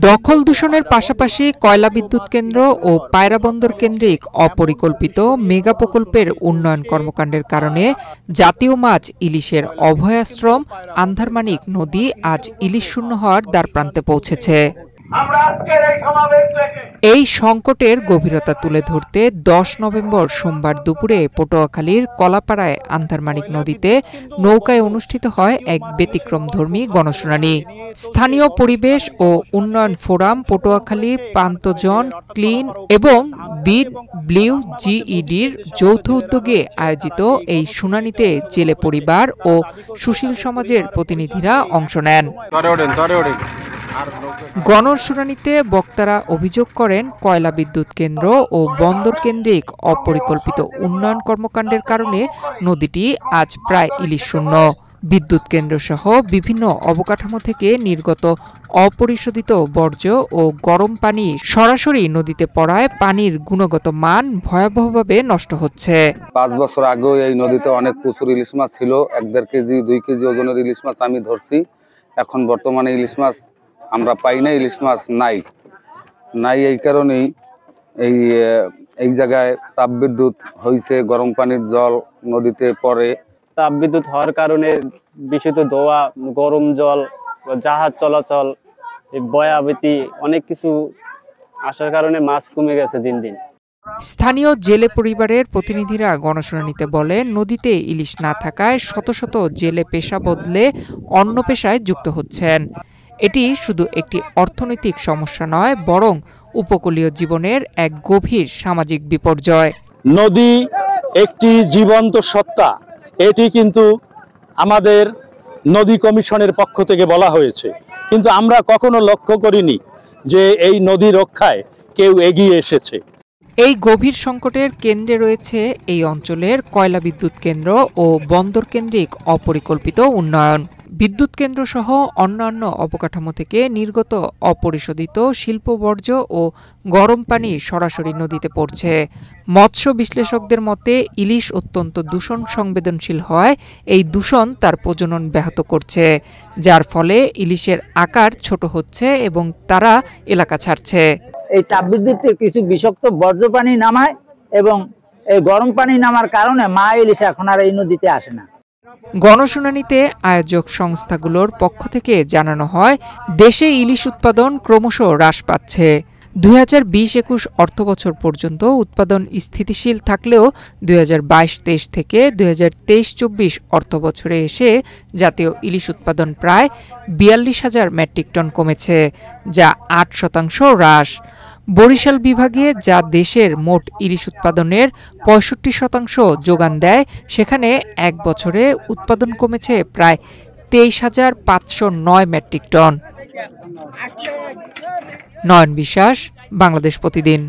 দখল দূষণের পাশাপাশি কয়লা বিদ্যুৎ কেন্দ্র ও পায়রা বন্দর কেন্দ্রিক অপরিকল্পিত মেগা প্রকল্পের উন্নয়ন কর্মকাণ্ডের কারণে জাতীয় মাছ ইলিশের অভয়াশ্রম আন্ধারমানিক নদী আজ ইলিশ শূন্য হওয়ার দ্বারপ্রান্তে পৌঁছেছে। এই সংকটের গভীরতা তুলে ধরতে 10 নভেম্বর সোমবার দুপুরে পটুয়াখালীর কলাপাড়ায় আন্ধারমানিক নদীতে নৌকায় অনুষ্ঠিত হয় এক ব্যতিক্রমধর্মী গণশুনানি। স্থানীয় পরিবেশ ও উন্নয়ন ফোরাম, পটুয়াখালী প্রান্তজন ক্লিন এবং বিট ব্লিউ জিইডির যৌথ উদ্যোগে আয়োজিত এই শুনানিতে জেলে পরিবার ও সুশীল সমাজের প্রতিনিধিরা অংশ নেন। গণশুনানিতে বক্তারা অভিযোগ করেন, কয়লা বিদ্যুৎ কেন্দ্র ও বন্দর কেন্দ্রিক অপরিকল্পিত উন্নয়ন কর্মকাণ্ডের কারণে নদীটি আজ প্রায় ইলিশ শূন্য। বিদ্যুৎ কেন্দ্র সহ বিভিন্ন অবকাঠামো থেকে নির্গত অপরিশোধিত বর্জ্য ও গরম পানি সরাসরি নদীতে পড়ায় পানির গুণগত মান ভয়াবহভাবে নষ্ট হচ্ছে। 5 বছর আগেও এই নদীতে অনেক প্রচুর ইলিশ মাছ ছিল। 1-1.5 কেজি 2 কেজি ওজনের ইলিশ মাছ আমি ধরছি। এখন বর্তমানে ইলিশ মাছ আমরা পাই না, ইলিশ মাছ নাই। এই কারণেই এই জায়গায় তাপবিদ্যুৎ হয়েছে। গরম পানির জল নদীতে পড়ে। তাপবিদ্যুৎ হওয়ার কারণে বিশুদ্ধ ধোয়া, গরম জল, জাহাজ চলাচল, বয়াবৃতি অনেক কিছু আসার কারণে মাছ কমে গেছে দিন দিন। স্থানীয় জেলে পরিবারের প্রতিনিধিরা গণশুনানিতে বলেন, নদীতে ইলিশ না থাকায় শত শত জেলে পেশা বদলে অন্য পেশায় যুক্ত হচ্ছেন। এটি শুধু একটি অর্থনৈতিক সমস্যা নয়, বরং উপকূলীয় জীবনের এক গভীর সামাজিক বিপর্যয়। নদী একটি জীবন্ত সত্তা, এটি কিন্তু আমাদের নদী কমিশনের পক্ষ থেকে বলা হয়েছে, কিন্তু আমরা কখনো লক্ষ্য করিনি যে এই নদী রক্ষায় কেউ এগিয়ে এসেছে। এই গভীর সংকটের কেন্দ্রে রয়েছে এই অঞ্চলের কয়লা বিদ্যুৎ কেন্দ্র ও বন্দর কেন্দ্রিক অপরিকল্পিত উন্নয়ন। বিদ্যুৎ কেন্দ্র সহ অন্যান্য অবকাঠামো থেকে নির্গত অপরিশোধিত শিল্প বর্জ্য ও গরম পানি সরাসরি নদীতে পড়ছে। মৎস্য বিশ্লেষকদের মতে, ইলিশ অত্যন্ত দূষণ সংবেদনশীল হওয়ায় এই দূষণ তার প্রজনন ব্যাহত করছে, যার ফলে ইলিশের আকার ছোট হচ্ছে এবং তারা এলাকা ছাড়ছে। এই তাপবিদ্যুতের কিছু বিষাক্ত বর্জ্য পানি নামায় এবং এই গরম পানি নামার কারণে মা ইলিশ এখন আর এই নদীতে আসে না। গণশুনানিতে আয়োজক সংস্থাগুলোর পক্ষ থেকে জানানো হয়, দেশে ইলিশ উৎপাদন ক্রমশ হ্রাস পাচ্ছে। 2020-21 অর্থবছর পর্যন্ত উৎপাদন স্থিতিশীল থাকলেও 2022-23 থেকে 2023-24 অর্থবছরে এসে জাতীয় ইলিশ উৎপাদন প্রায় 42,000 মেট্রিক টন কমেছে, যা 8% হ্রাস। বরিশাল বিভাগে, যা দেশের মোট ইলিশ উৎপাদনের 65% যোগান দেয়, সেখানে এক বছরে উৎপাদন কমেছে প্রায় 23,509 মেট্রিক টন। নয়ন বিশ্বাস, বাংলাদেশ প্রতিদিন।